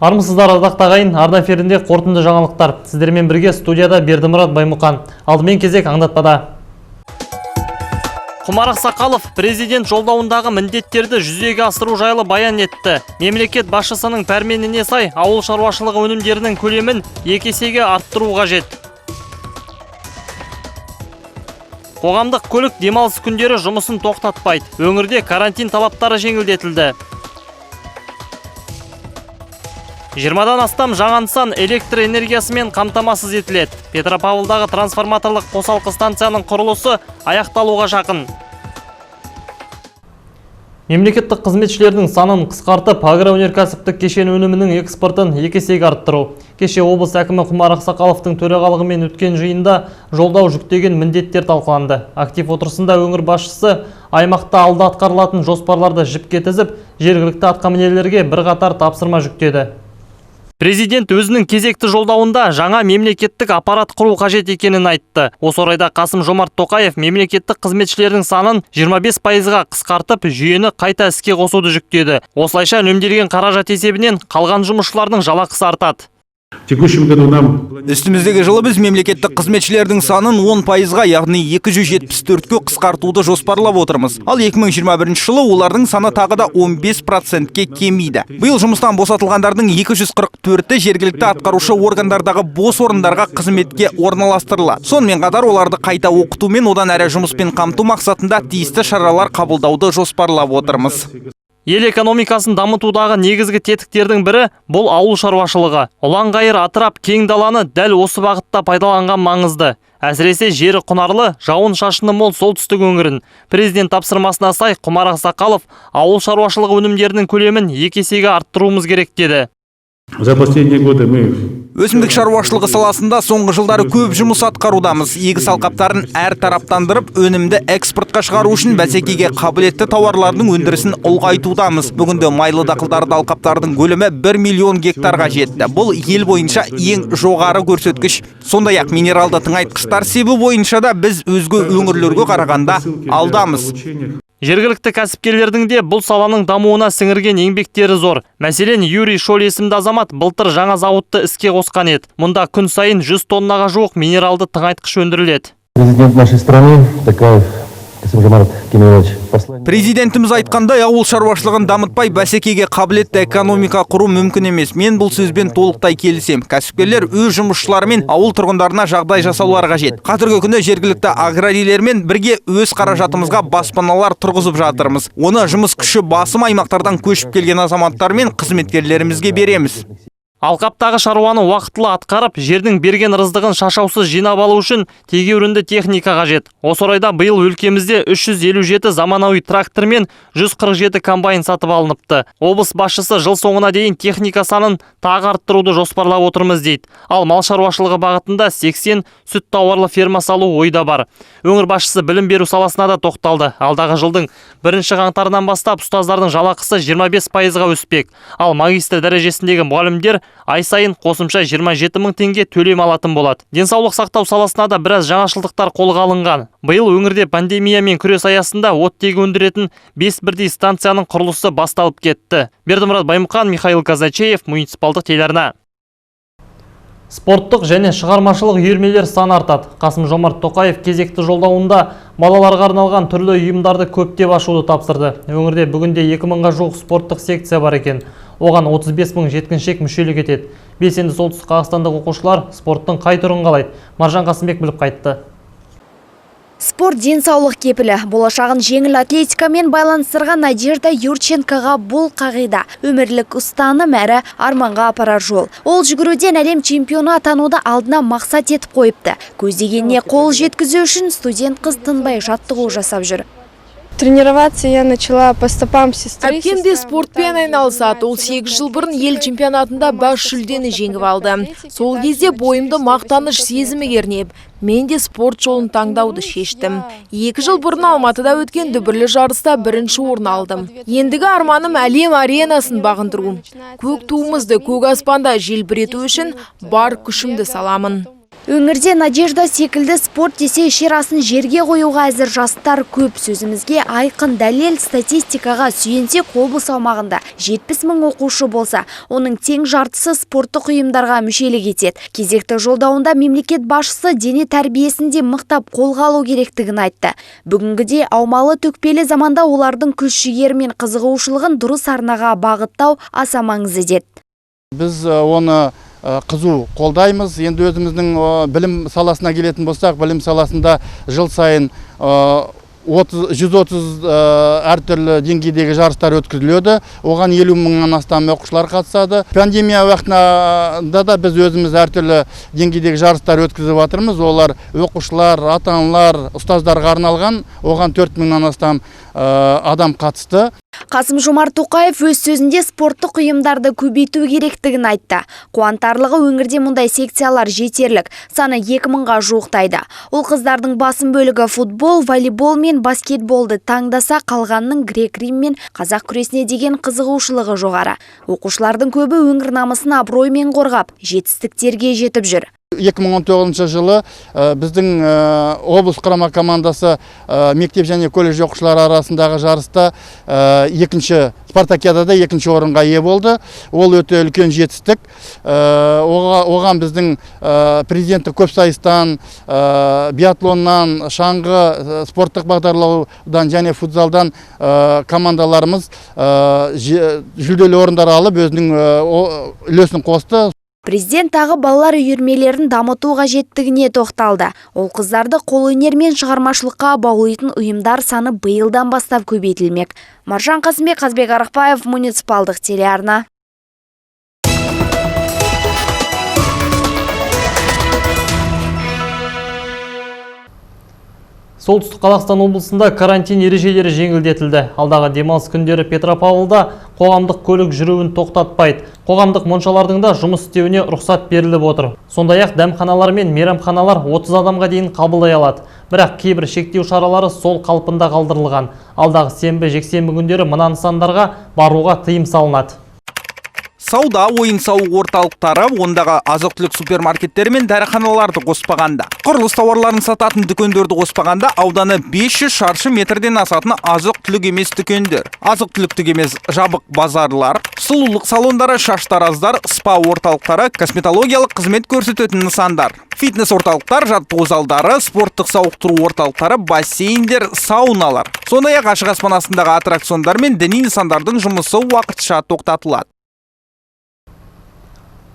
Армысыздар ардақтағайын, арна эфирінде қорытынды жаңалықтар. Сіздермен бірге студияда Бердімұрат Баймұқан. Алдымен кезек аңдатпада. Құмар Ақсақалов президент жолдауындағы міндеттерді жүзеге асыру жайлы баян етті. Мемлекет басшысының пәрменіне сай ауыл шаруашылығы өнімдерінің көлемін 2 есеге арттыру қажет. Қоғамдық көлік демалыс күндері жұмысын тоқтатпайды. Өңірде карантин талаптары жеңілдетілді. 20-дан астам жаңа нысан электр энергиясымен қамтамасыз етіледі. Петропавлдағы трансформаторлық қосалқы станцияның құрылысы аяқталуға жақын. Мемлекеттік қызметшілердің санын қысқартып, агроөнеркәсіптік кешен өнімінің экспортын 2 есеге арттыру. Кеше облыс әкімі Құмар Ақсақаловтың төрағалығымен өткен жиында жолдау жүктеген міндеттер талқыланды. Актив отырысында өңір басшысы аймақта алда атқарылатын жоспарларды жіпке тізіп, жергілікті атқамінерлерге бірқатар тапсырма жүктеді. Президент өзінің кезекті жолдауында жаңа мемлекеттік аппарат құру қажет екенін айтты. Осы орайда Қасым-Жомарт Тоқаев мемлекеттік қызметшілердің санын 25%-ға қысқартып, жүйені қайта іске қосуды жүктеді. Осылайша үнемделген қаражат есебінен қалған жұмысшылардың жалақысы артады. Үстіміздегі жылы біз мемлекеттік қызметшілердің санын 10%-ға, яғни 274-ке қысқартуды жоспарлап отырмыз. Ал 2021 жылы олардың саны тағы да 15%-ке кемиді. Биыл жұмыстан босатылғандардың 244-і жергілікті атқарушы органдардағы бос орындарға қызметке орналастырылады. Сонымен қатар оларды қайта оқыту мен одан әрі жұмыспен қамту мақсатында тиісті шаралар қабылдауды жоспарлап отырмыз. Ел экономикасын дамытудағы негізгі тетіктердің бірі бұл ауыл шаруашылығы. Ұлан-ғайыр атырап кең даланы дәл осы бағытта пайдаланған маңызды. Әсіресе жері құнарлы, жауын шашыны мол солтүстік өңірін. Президент тапсырмасына сай Құмар Ақсақалов ауыл шаруашылығы өнімдерінің көлемін 2 есеге арттыруымыз керек деді. Өсімдік шаруашылығы саласында соңғы жылдары көп жұмыс атқарудамыз. Егіс алқаптарын әр тараптандырып, өнімді экспортқа шығару үшін бәсекеге қабілетті тауарлардың өндірісін ұлғайтудамыз. Бүгінде майлы дақылдарды алқаптардың көлемі 1 миллион гектарға жетті. Бұл ел бойынша ең жоғары көрсеткіш. Сондай-ақ минералды тыңайтқыштар себу бойынша да біз өзге өңірлерге қарағанда алдамыз. Жергілікті кәсіпкерлердің де бұл саланың дамуына сіңірген еңбектері зор. Мәселен, Юрий Шоль есімді азамат былтыр жаңа зауытты іске қосқан еді. Мұнда күн сайын 100 тоннаға жуық минералды тыңайтқыш өндіріледі. Президент нашей страны, Президентіміз айтқандай, ауыл шаруашылығын дамытпай бәсекеге қабілетті экономика құру мүмкін емес. Мен бұл сөзбен толықтай келісем. Кәсіпкерлер өз жұмысшыларымен ауыл тұрғындарына жағдай жасаулар қажет. Қазіргі күні жергілікті аграрийлермен бірге өз қаражатымызға баспаналар тұрғызып жатырмыз. Оны жұмыс күші басым аймақтардан көшіп келген азаматтар мен қызметкерлерімізге береміз. Алқаптағы шаруаны уақытылы атқарып, жердің берген рыздығын шашаусыз жинап алу үшін тегеурінді техника қажет. Осы орайда биыл өлкемізде 357 заманауи трактор мен 147 комбайн сатып алыныпты. Облыс басшысы жыл соңына дейін техника санын тағы арттыруды жоспарлап отырмыз дейді. Ал мал шаруашылығы бағытында 80 сүт тауарлы ферма салу ойда бар. Өңір басшысы білім беру саласына да тоқталды. Алдағы жылдың 1 қаңтарынан бастап ұстаздардың жалақысы 25%-ға өспек. Ал магистр дәрежесіндегі мұғалімдер ай сайын қосымша 27 мың теңге төлем алатын болады. Денсаулық сақтау саласына да біраз жаңашылдықтар қолға алынған. Биыл өңірде пандемиямен күрес аясында оттегі өндіретін 5 бірдей станцияның құрылысы басталып кетті. Бердімұрат Баймұқан, Михаил Казачеев, муниципалдық телеарна. Спорттық және шығармашылық үйірмелер саны артады. Қасым-Жомарт Тоқаев кезекті жолдауында балаларға арналған түрлі ұйымдарды көптеп ашуды тапсырды. Өңірде бүгінде 2000-ға жуық спорттық секция бар екен. Оған 35 мың жеткіншек мүшелік етеді. Белсенді солтүстік қазақстандық оқушылар спорттың қай түрін қалайды? Маржан Қасымбек біліп қайтты. Спорт денсаулық кепілі. Болашағын жеңіл атлетикамен байланыстырған Надежда Юрченкоға бұл қағида. Өмірлік ұстаным әрі арманға апарар жол. Ол жүгіруден әлем чемпионы атануды алдына мақсат етіп қойыпты. Көздегеніне қол жеткізу үшін студент қыз тынбай жаттығу жасап жүр. Тренироваться я начала по стопам сестры. Әпкем де спортпен айналысады. Ол 8 жыл бұрын ел чемпионатында бас жүлдені жеңіп алды. Сол кезде бойымды мақтаныш сезімі кернеп, мен де спорт жолын таңдауды шештім. 2 жыл бұрын Алматыда өткен дүбірлі жарыста 1-ші орын алдым. Ендігі арманым әлем аренасын бағындыру. Көк туымызды көк аспанда желбірету үшін бар күшімді саламын. Өңірде Надежда секілді спорт десе шерасын жерге қоюға әзір жастар көп. Сөзімізге айқын дәлел статистикаға сүйенсек, облыс аумағында 70 мың оқушы болса, оның тең жартысы спорттық ұйымдарға мүшелік етеді. Кезекті жолдауында мемлекет басшысы дене тәрбиесінде мықтап қолға алу керектігін айтты. Бүгінгіде аумалы төкпелі заманда олардың күш-жігері мен қызығушылығын дұрыс арнаға бағыттау аса маңызды деді. Біз оны қызу қолдаймыз. Енді өзіміздің білім саласына келетін болсақ, білім саласында жыл сайын 130 әртүрлі деңгейдегі жарыстар өткізіледі. Оған 50 мыңнан астам оқушылар қатысады. Пандемия уақытында да біз өзіміз әртүрлі деңгейдегі жарыстар өткізіп жатырмыз. Олар оқушылар, ата-аналар, ұстаздарға арналған. Оған 4 мыңнан астам адам қатысты. Қасым-Жомарт Тоқаев өз сөзінде спорттық ұйымдарды көбейту керектігін айтты. Қуантарлығы өңірде мұндай секциялар жетерлік, саны 2000-ға жуықтайды. Ол қыздардың басым бөлігі футбол, волейбол мен баскетболды таңдаса, қалғанның грек-рим мен қазақ күресіне деген қызығушылығы жоғары. Оқушылардың көбі өңір намысын абыроймен қорғап, жетістіктерге жетіп жүр. 2019 жылы біздің облыс құрама командасы мектеп және колледж оқушылары арасындағы жарыста спартакиадада екінші орынға ие болды. Ол өте үлкен жетістік. Оған біздің президенттік көпсайыстан, биатлоннан, шаңғы спорттық бағдарлаудан және футзалдан командаларымыз жүлделі орындар алып өзінің үлесін қосты. Президент тағы балалар үйірмелерін дамыту қажеттігіне тоқталды. Ол қыздарды қолөнер мен шығармашылыққа баулитын ұйымдар саны биылдан бастап көбейтілмек. Маржан Қасымбек, Қазбек Арықбаев, муниципалдық телеарна. Солтүстік Қазақстан облысында карантин ережелері жеңілдетілді. Алдағы демалыс күндері Петропавлда қоғамдық көлік жүруін тоқтатпайды. Қоғамдық моншалардың да жұмыс істеуіне рұқсат беріліп отыр. Сондай-ақ дәмханалар мен мейрамханалар 30 адамға дейін қабылдай алады. Бірақ кейбір шектеу шаралары сол қалпында қалдырылған. Алдағы сенбі, жексенбі күндері мына нысандарға баруға тыйым салынады. Сауда, ойын-сауық орталықтары, ондағы азық-түлік супермаркеттері мен дәріханаларды қоспағанда. Құрылыс тауарларын сататын дүкендерді қоспағанда ауданы 500 шаршы метрден асатын азық-түлік емес дүкендер. Азық-түліктік емес жабық базарлар, сұлулық салондары, шаштараздар, спа орталықтары, косметологиялық қызмет көрсететін нысандар. Фитнес орталықтар, жаттығу залдары, спорттық сауықтыру орталықтары, бассейндер, сауналар. Сондай-ақ ашық аспан астындағы аттракциондар мен діни нысандардың жұмысы уақытша тоқтатылады.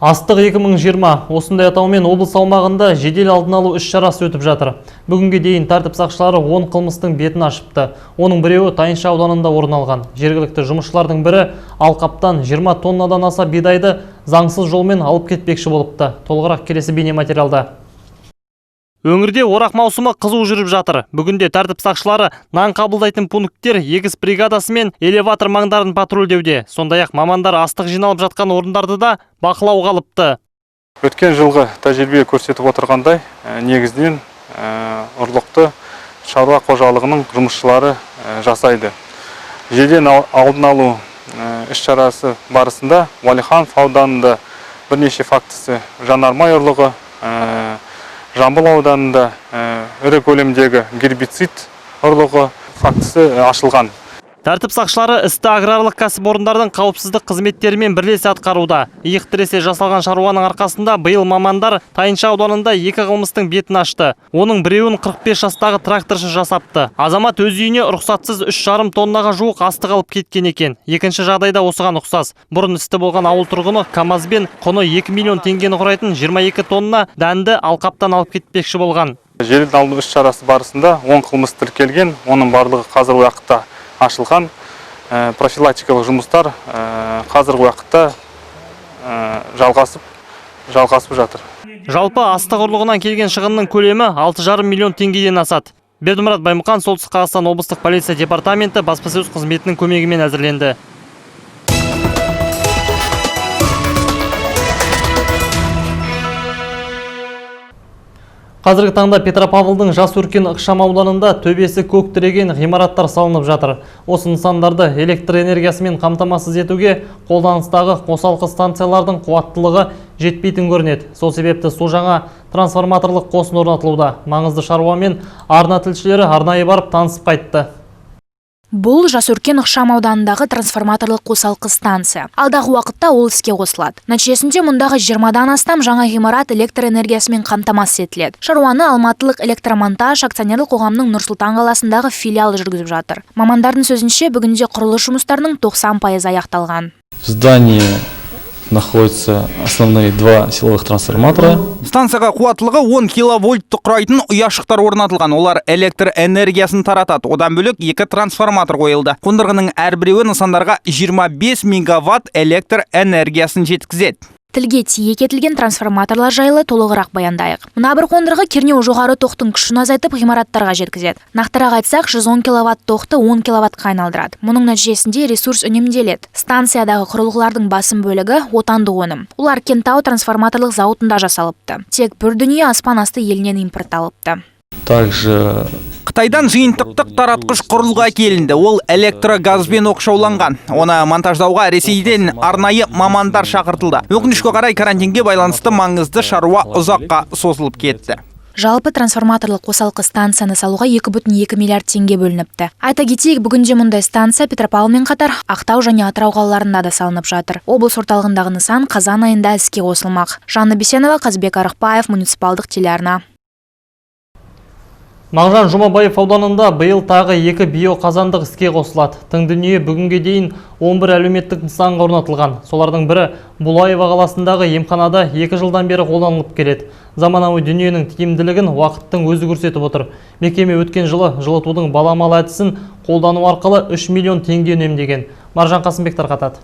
Астық 2020 осындай атаумен облыс аумағында жедел алдын алу іс-шарасы өтіп жатыр. Бүгінге дейін тәртіп сақшылары 10 қылмыстың бетін ашыпты. Оның біреуі Тайынша ауданында орын алған. Жергілікті жұмысшылардың бірі алқаптан 20 тоннадан аса бидайды заңсыз жолмен алып кетпекші болыпты. Толығырақ келесі бейнематериалда. Өңірде орақ маусымы қызу жүріп жатыр. Бүгінде тәртіп сақшылары нан қабылдайтын пункттер егіс бригадасы мен элеватор маңдарын патрульдеуде. Сондай-ақ мамандар астық жиналып жатқан орындарды да бақылауға алыпты. Өткен жылғы тәжірибе көрсетіп отырғандай, негізінен ұрлықты шаруа қожалығының жұмысшылары жасайды. Жедел алдын алу іс-шарасы барысында Уәлиханов ауданында бірнеше фактісі жанармай ұрлығы, Жамбыл ауданында ірі көлемдегі гербицид ұрлығы фактісі ашылған. Тәртіп сақшылары істі аграрлық кәсіпорындардың қауіпсіздік қызметтерімен бірлесе атқаруда. Иық тіресе жасалған шаруаның арқасында биыл мамандар Тайынша ауданында 2 қылмыстың бетін ашты. Оның біреуін 45 жастағы тракторшы жасапты. Азамат өз үйіне рұқсатсыз 3,5 тоннаға жуық астық алып кеткен екен. Екінші жағдайда осыған ұқсас. Бұрын істі болған ауыл тұрғыны КамАЗбен құны 2 миллион теңгені құрайтын 22 тонна дәнді алқаптан алып кетпекші болған. Жедел алдын іс-шарасы барысында 10 қылмыс тіркелген, оның барлығы қазіргі уақытта ашылған. Профилактикалық жұмыстар қазіргі уақытта жалғасып жатыр. Жалпы астық ұрлығынан келген шығынның көлемі 6,5 миллион теңгеден асады. Бердімұрат Баймұқан, Солтүстік Қазақстан облыстық полиция департаменті баспасөз қызметінің көмегімен әзірленді. Қазіргі таңда Петропавлдың Жас өркен ықшам ауданында төбесі көк тіреген ғимараттар салынып жатыр. Осы нысандарды электр энергиясымен қамтамасыз етуге қолданыстағы қосалқы станциялардың қуаттылығы жетпейтін көрінеді. Сол себепті су жаңа трансформаторлық қосын орнатылуда. Маңызды шаруамен арна тілшілері арнайы барып танысып қайтты. Бұл Жас өркен ықшам ауданындағы трансформаторлық қосалқы станция. Алдағы уақытта ол іске қосылады. Нәтижесінде мұндағы 20-дан астам жаңа ғимарат электр энергиясымен қамтамасыз етіледі. Шаруаны Алматылық электромонтаж акционерлік қоғамның Нұр-Сұлтан қаласындағы филиалы жүргізіп жатыр. Мамандардың сөзінше, бүгінде құрылыс жұмыстарының 90% аяқталған. В здании находятся основные два силовых трансформатора. Станцияға қуаттылығы 10 киловольтты құрайтын ұяшықтар орнатылған. Олар электр энергиясын таратады. Одан бөлек 2 трансформатор қойылды. Қондырғының әрбіреуі нысандарға 25 мегаватт электр энергиясын жеткізеді. Тілге тиек етілген трансформаторлар жайлы толығырақ баяндайық. Мына бір қондырғы кернеу жоғары тоқтың күшін азайтып ғимараттарға жеткізеді. Нақтырақ айтсақ, 110 киловатт тоқты 10 киловаттқа айналдырады. Мұның нәтижесінде ресурс үнемделеді. Станциядағы құрылғылардың басым бөлігі отандық өнім. Олар Кентау трансформаторлық зауытында жасалыпты. Тек бір дүние аспан асты елінен импортталыпты. Также Қытайдан жиынтықтық таратқыш құрылғы әкелінді. Ол электрогазбен оқшауланған. Оны монтаждауға Ресейден арнайы мамандар шақыртылды. Өкінішке қарай карантинге байланысты маңызды шаруа ұзаққа созылып кетті. Жалпы трансформаторлық қосалқы станцияны салуға 2,2 миллиард теңге бөлініпті. Айта кетейік, бүгінде мұндай станция Петропавлмен қатар Ақтау және Атырау қалаларында да салынып жатыр. Облыс орталығындағы нысан қазан айында іске қосылмақ. Жанна Бесенова, Қазбек Арықбаев, муниципалдық телеарна. Мағжан Жұмабаев ауданында биыл тағы 2 биоқазандық іске қосылады. Тың дүние бүгінге дейін 11 әлеуметтік нысанға орнатылған. Солардың бірі Булаева қаласындағы емханада 2 жылдан бері қолданылып келеді. Заманауи дүниенің тиімділігін уақыттың өзі көрсетіп отыр. Мекеме өткен жылы жылытудың баламалы әдісін қолдану арқылы 3 миллион теңге үнемдеген. Маржан Қасымбек тарқатады.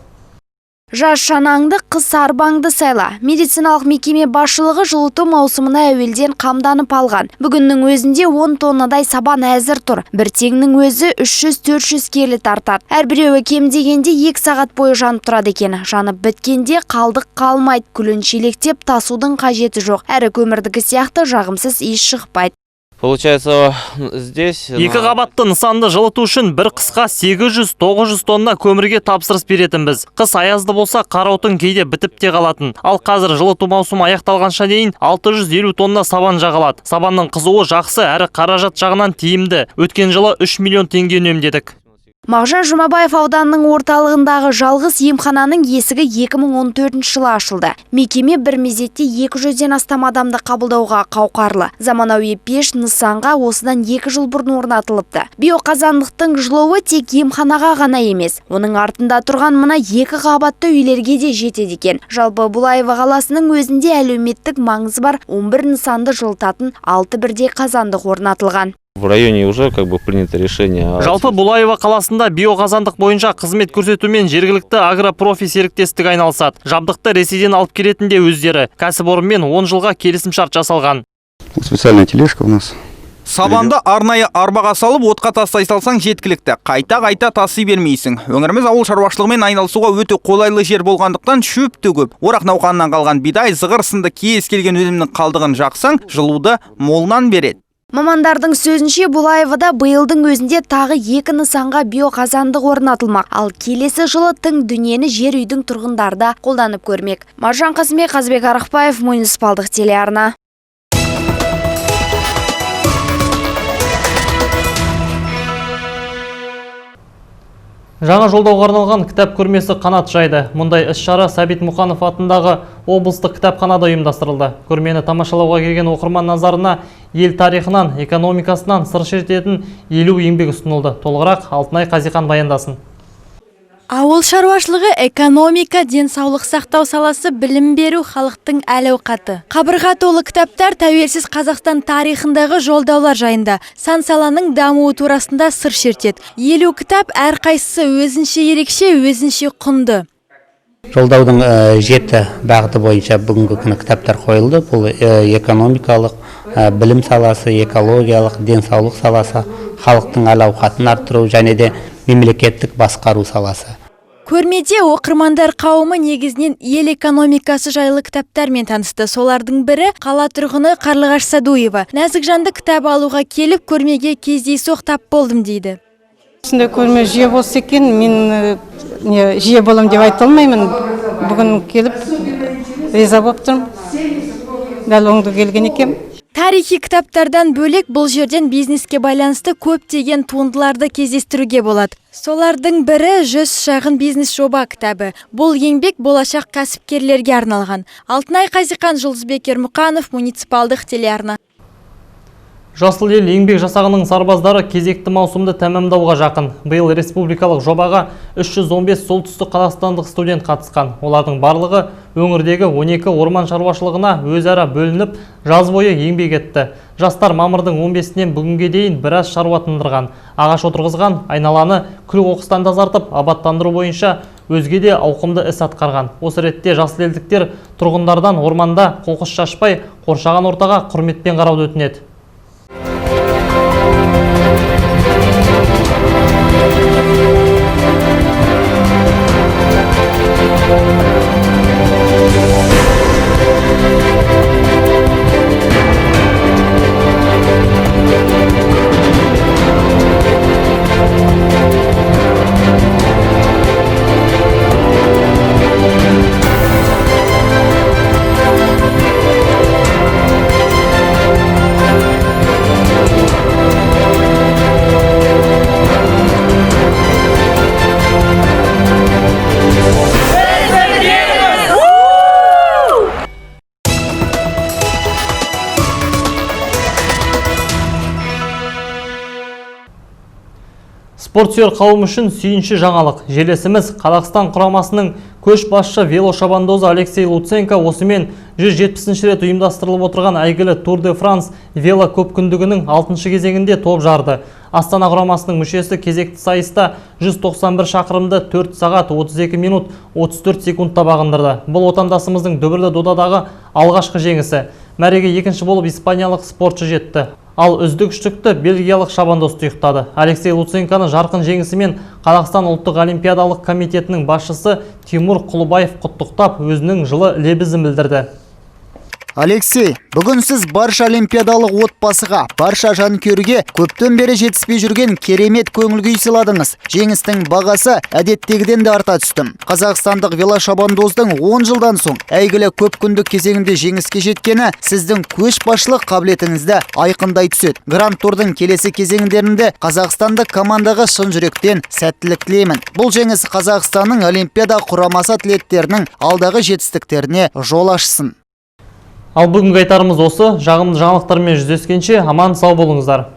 Жас шанаңды, қыз арбаңды сайла. Медициналық мекеме басшылығы жылыту маусымына әуелден қамданып алған. Бүгіннің өзінде 10 тоннадай сабан әзір тұр. Бір теңнің өзі 300-400 келі тартады. Әрбіреуі кем дегенде 2 сағат бойы жанып тұрады екен. Жанып біткенде қалдық қалмайды. Күлін шелектеп тасудың қажеті жоқ. Әрі көмірдікі сияқты жағымсыз иіс шықпайды. Получается, здесь... 2 қабатты нысанды жылыту үшін бір қысқа 800-900 тонна көмірге тапсырыс беретін біз. Қыс аязды болса қараутың кейде бітіп те қалатын. Ал қазір жылыту маусымы аяқталғанша дейін 650 тонна сабан жағылады. Сабанның қызуы жақсы әрі қаражат жағынан тиімді. Өткен жылы 3 миллион теңге үнемдедік. Мағжан Жұмабаев ауданының орталығындағы жалғыз емхананың есігі 2014 жылы ашылды. Мекеме бір мезетте 200-ден астам адамды қабылдауға қауқарлы. Заманауи пеш нысанға осыдан 2 жыл бұрын орнатылыпты. Биоқазандықтың жылуы тек емханаға ғана емес. Оның артында тұрған мына 2 қабатты үйлерге де жетеді екен. Жалпы Булаева қаласының өзінде әлеуметтік маңызы бар 11 нысанды жылытатын 6 бірдей қазандық орнатылған. В районе уже принято решение. Жалпы Булаева қаласында биоқазандық бойынша қызмет көрсетумен жергілікті агропрофи серіктестік айналысады. Жабдықты Ресейден алып келетін де өздері. Кәсіпорынмен 10 жылға келісімшарт жасалған. Специальная тележка у нас. Сабанды арнайы арбаға салып, отқа тастай салсаң жеткілікті. Қайта таси бермейсің. Өңіріміз ауыл шаруашылығымен айналысуға өте қолайлы жер болғандықтан шөп те көп. Орақ науқанынан қалған бидай, зығыр сынды кез келген өнімнің қалдығын жақсаң, жылуды молынан береді. Мамандардың сөзінше Булаевада биылдың өзінде тағы 2 нысанға биоқазандық орнатылмақ. Ал келесі жылы тың дүниені жер үйдің тұрғындарда қолданып көрмек. Маржан Қасымбек, Қазбек Арықбаев, муниципалдық телеарна. Жаңа жолдауға арналған кітап көрмесі қанат жайды. Мұндай іс-шара Сәбит Мұқанов атындағы облыстық кітапханада ұйымдастырылды. Көрмені тамашалауға келген оқырман назарына ел тарихынан, экономикасынан сыр шертетін 50 еңбек ұсынылды. Толығырақ Алтынай Қазихан баяндасын. Ауыл шаруашылығы, экономика, денсаулық сақтау саласы, білім беру халықтың әл-ауқаты. Қабырға толы кітаптар тәуелсіз Қазақстан тарихындағы жолдаулар жайында, сан саланың дамуы турасында сыр шертеді. 50 кітап әрқайсысы өзінше ерекше, өзінше құнды. Жолдаудың 7 бағыты бойынша бүгінгі күні кітаптар қойылды. Бұл экономикалық, білім саласы, экологиялық, денсаулық саласы, халықтың әл-ауқатын арттыру және де мемлекеттік басқару саласы. Көрмеде оқырмандар қауымы негізінен ел экономикасы жайлы кітаптармен танысты. Солардың бірі қала тұрғыны Қарлығаш Садуева. Нәзік жанды кітап алуға келіп, көрмеге кездейсоқ тап болдым дейді. Осындай көрме жиі болса екен, мен жиі болам деп айта алмаймын. Бүгін келіп риза болып тұрмын. Дәл оңды келген екен. Тарихи кітаптардан бөлек бұл жерден бизнеске байланысты көптеген туындыларды кездестіруге болады. Солардың бірі 100 шағын бизнес жоба кітабы. Бұл еңбек болашақ кәсіпкерлерге арналған. Алтынай Қазиқан, Жұлдызбек Ермұқанов, муниципалдық телеарна. Жасыл ел еңбек жасағының сарбаздары кезекті маусымды тәмамдауға жақын. Биыл республикалық жобаға 315 солтүстік қазақстандық студент қатысқан. Олардың барлығы өңірдегі 12 орман шаруашылығына өзара бөлініп, жаз бойы еңбек етті. Жастар мамырдың 15-нен бүгінге дейін біраз шаруа тындырған. Ағаш отырғызған, айналаны күл-қоқыстан тазартып, абаттандыру бойынша өзге де ауқымды іс атқарған. Осы ретте жасыл елдіктер тұрғындардан орманда қоқыс шашпай, қоршаған ортаға құрметпен қарауды өтінеді. Спортсүйер қауым үшін сүйінші жаңалық. Желесіміз Қазақстан құрамасының көшбасшы велошабандозы Алексей Луценко осымен 170 рет ұйымдастырылып отырған әйгілі Тур де Франс вело көпкүндігінің 6-шы кезеңінде топ жарды. Астана құрамасының мүшесі кезекті сайыста 191 шақырымды 4 сағат 32 минут 34 секундта бағындырды. Бұл отандасымыздың дүбірлі додадағы алғашқы жеңісі. Мәреге екінші болып испаниялық спортшы жетті. Ал үздік үштікті бельгиялық шабандоз тұйықтады. Алексей Луценконы жарқын жеңісімен Қазақстан ұлттық олимпиадалық комитетінің басшысы Тимур Құлыбаев құттықтап, өзінің жылы лебізін білдірді. Алексей, бүгін сіз барша олимпиадалық отбасыға, барша жанкүйерге көптен бері жетіспей жүрген керемет көңіл күй сыйладыңыз. Жеңістің бағасы әдеттегіден де арта түстім. Қазақстандық велошабандоздың 10 жылдан соң әйгілі көпкүндік кезеңінде жеңіске жеткені сіздің көшбасшылық қабілетіңізді айқындай түседі. Гранд Турдың келесі кезеңдерінде қазақстандық командаға шын жүректен сәттілік тілеймін. Бұл жеңіс Қазақстанның олимпиада құрамасы атлеттерінің алдағы жетістіктеріне жол ашсын. Ал бүгінгі айтарымыз осы. Жағымды жаңалықтармен жүздескенше аман сау болыңыздар.